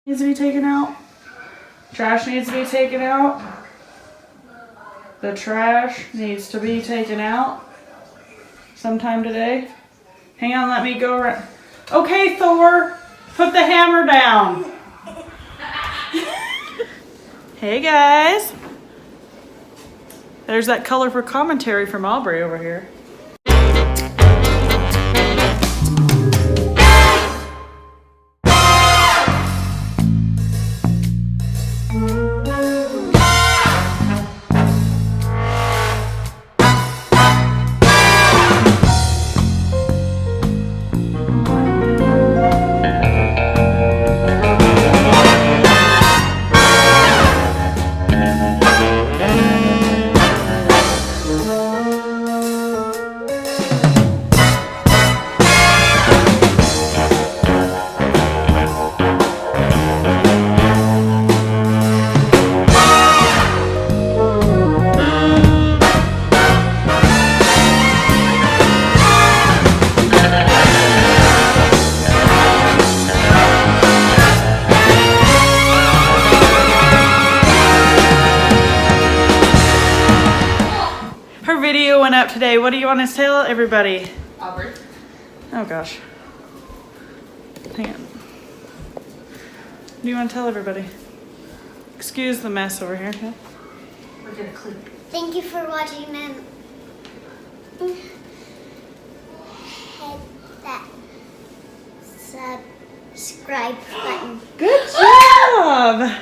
Needs to be taken out. Trash needs to be taken out. The trash needs to be taken out sometime today. Hang on, let me go around. Okay, Thor, put the hammer down. Hey guys. There's that colorful commentary from Aubrey over here. Went up today. What do you want to tell everybody? Aubrey. Oh gosh. Hang on. What do you want to tell everybody? Excuse the mess over here. Yeah? We're gonna clean. Thank you for watching and hit that subscribe button. Good job!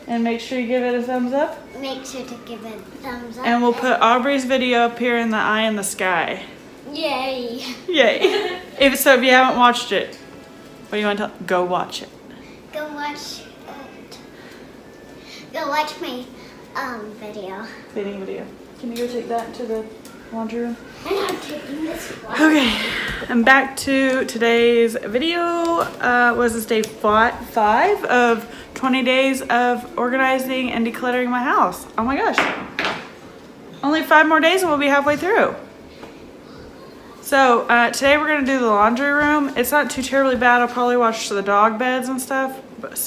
And make sure you give it a thumbs up. Make sure to give it a thumbs up. And we'll put Aubrey's video up here in the eye in the sky. Yay. Yay. if you haven't watched it, what do you want to tell? Go watch it. Go watch it. Go watch my video. Cleaning video. Can you go take that to the laundry room? And I'm taking this one. Okay, and back to today's video. Was this day 5 of 20 days of organizing and decluttering my house. Oh my gosh. Only 5 more days and we'll be halfway through. So today we're gonna do the laundry room. It's not too terribly bad. I'll probably wash the dog beds and stuff. But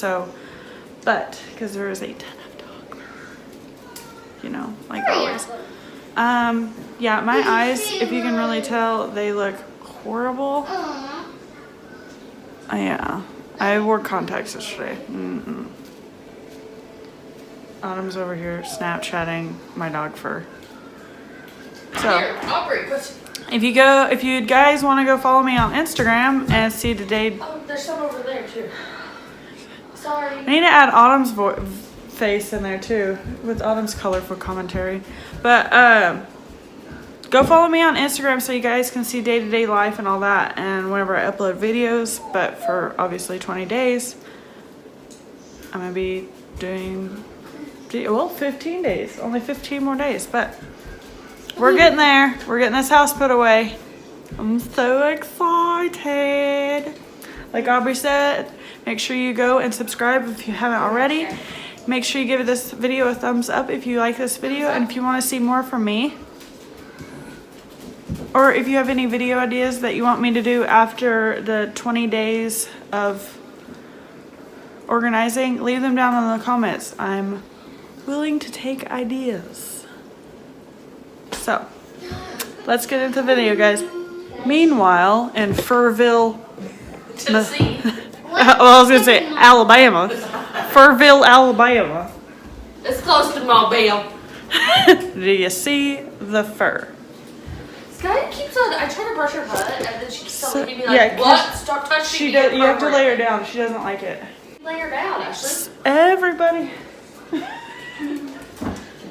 because there is a ton of dog fur, you know, like always. Yeah, my eyes, if you can really tell, they look horrible. Yeah, I wore contacts yesterday. Autumn's over here Snapchatting my dog fur. So, Here, Aubrey, if you guys want to go follow me on Instagram and see the day. oh, there's some over there too. Sorry. I need to add Autumn's face in there too, with Autumn's colorful commentary. But go follow me on Instagram so you guys can see day-to-day life and all that, and whenever I upload videos. But for obviously 20 days, I'm gonna be doing 15 days, only 15 more days, but we're getting there. We're getting this house put away. I'm so excited. Like Aubrey said, make sure you go and subscribe if you haven't already. Make sure you give this video a thumbs up if you like this video, and if you want to see more from me, or if you have any video ideas that you want me to do after the 20 days of organizing, leave them down in the comments. I'm willing to take ideas. So, let's get into the video, guys. Meanwhile, in Furville, Tennessee. well, I was gonna say Alabama. Furville, Alabama. It's close to Mobile. Do you see the fur? Sky keeps on. I try to brush her butt, and then she keeps on me like, yeah, "What? Stop touching She me." does. You have to lay her down. She doesn't like it. Lay her down, Ashley. Everybody.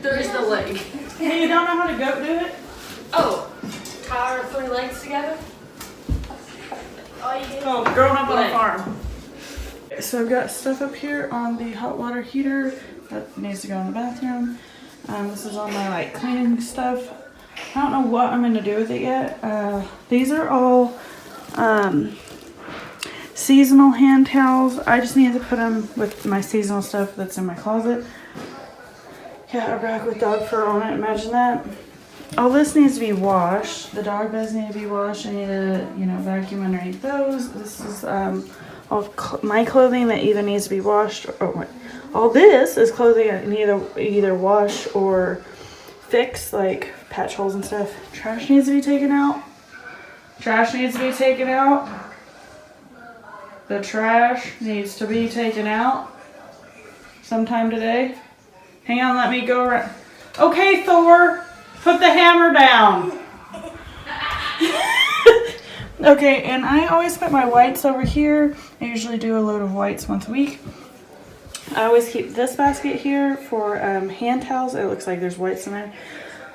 There is no leg. Hey, you don't know how to goat do it? Oh, tie her 3 legs together. Oh, growing up on a farm. So I've got stuff up here on the hot water heater that needs to go in the bathroom. This is all my like cleaning stuff. I don't know what I'm gonna do with it yet. These are all seasonal hand towels. I just need to put them with my seasonal stuff that's in my closet. Cat rack with dog fur on it, imagine that. All this needs to be washed. The dog beds need to be washed. I need to, vacuum underneath those. This is my clothing that either needs to be washed or all this is clothing that need either wash or fix, like patch holes and stuff. Trash needs to be taken out. Trash needs to be taken out. The trash needs to be taken out sometime today. Hang on, let me go around. Okay, Thor, put the hammer down. Okay, and I always put my whites over here. I usually do a load of whites once a week. I always keep this basket here for hand towels. It looks like there's whites in there.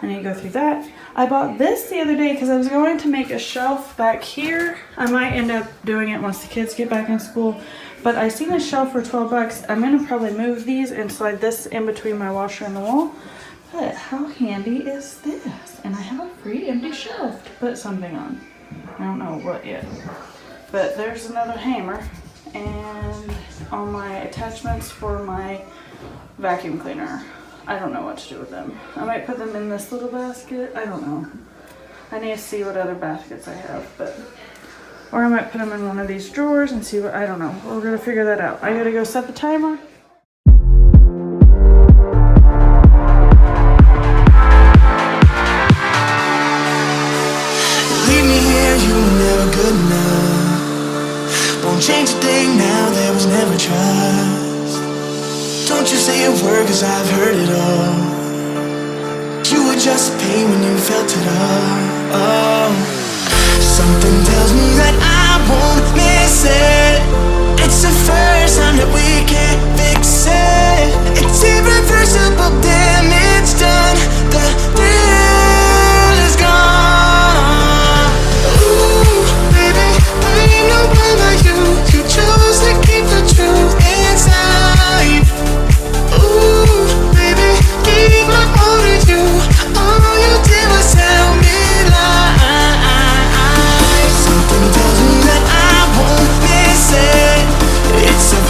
I need to go through that. I bought this the other day because I was going to make a shelf back here. I might end up doing it once the kids get back in school. But I seen a shelf for 12 bucks. I'm going to probably move these and slide this in between my washer and the wall. But how handy is this? And I have a free empty shelf to put something on. I don't know what yet. But there's another hammer. And all my attachments for my vacuum cleaner. I don't know what to do with them. I might put them in this little basket. I don't know. I need to see what other baskets I have. Or I might put them in one of these drawers and see what, I don't know. We're going to figure that out. I got to go set the timer. Leave me here, you were never good enough. Won't change a thing now, there was never trust. Don't you say a word, cause I've heard it all. You were just pain when you felt it all. Oh. Something tells me that I won't miss it. It's the first time that we can't fix it. It's irreversible damage done. The thrill is gone. Ooh, baby, I ain't no one like you. You chose to keep the truth inside. Ooh, baby, keep my all to you. All you did was tell me lies. Something tells me that I won't miss it. It's a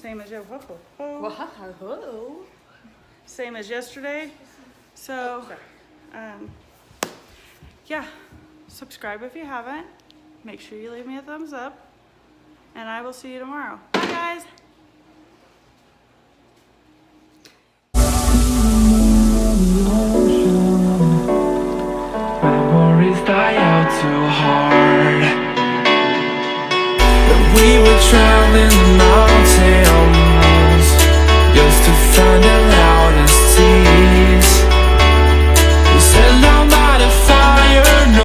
Same as your Whoa. same as yesterday. So, yeah, subscribe if you haven't. Make sure you leave me a thumbs up, and I will see you tomorrow. Bye, guys. Memories die out too hard. But we were traveling